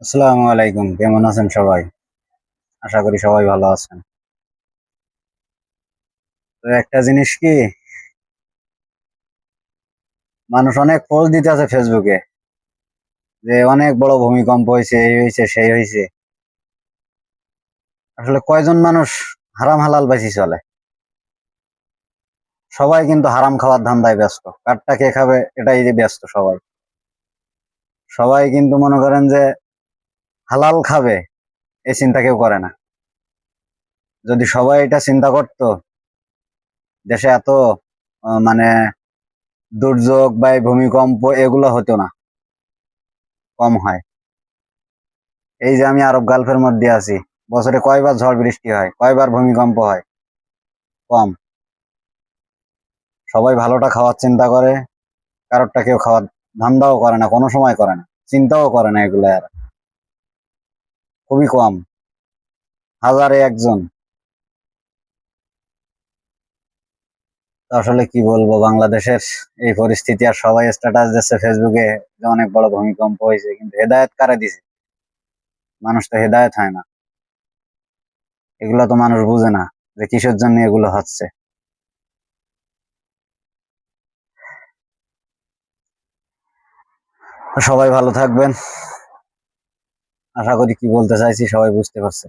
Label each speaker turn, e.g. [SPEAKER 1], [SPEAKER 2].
[SPEAKER 1] আসসালামু আলাইকুম, কেমন আছেন সবাই? আশা করি সবাই ভালো আছেন। তো একটা জিনিস কি, মানুষ অনেক পোস্ট দিতে আছে ফেসবুকে যে অনেক বড় ভূমিকম্প হয়েছে, এই হয়েছে সেই হয়েছে। আসলে কয়জন মানুষ হারাম হালাল বেশি চলে? সবাই কিন্তু হারাম খাওয়ার ধান্দায় ব্যস্ত, কারটা কে খাবে এটাই যে ব্যস্ত সবাই। সবাই কিন্তু মনে করেন যে হালাল খাবে এই চিন্তা কেউ করে না। যদি সবাই এটা চিন্তা করতো, দেশে এত মানে দুর্যোগ বা এই ভূমিকম্প এগুলো হতো না, কম হয়। এই যে আমি আরব গালফের মধ্যে আছি, বছরে কয়বার ঝড় বৃষ্টি হয়, কয়বার ভূমিকম্প হয়? কম। সবাই ভালোটা খাওয়ার চিন্তা করে, কারোরটা কেউ খাওয়ার ধান্দাও করে না, কোনো সময় করে না, চিন্তাও করে না এগুলো। আর খুবই কম, হাজারে একজন। তো আসলে কি বলবো, বাংলাদেশের এই পরিস্থিতি, আর সবাই স্ট্যাটাস দিচ্ছে ফেসবুকে যে অনেক বড় ভূমিকম্প হয়েছে, কিন্তু হেদায়েত কারে দিছে? মানুষ তো হেদায়েত হয় না। এগুলো তো মানুষ বুঝে না যে কিসের জন্য এগুলো হচ্ছে। তো সবাই ভালো থাকবেন। আশা করি কি বলতে চাইছি সবাই বুঝতে পারছে।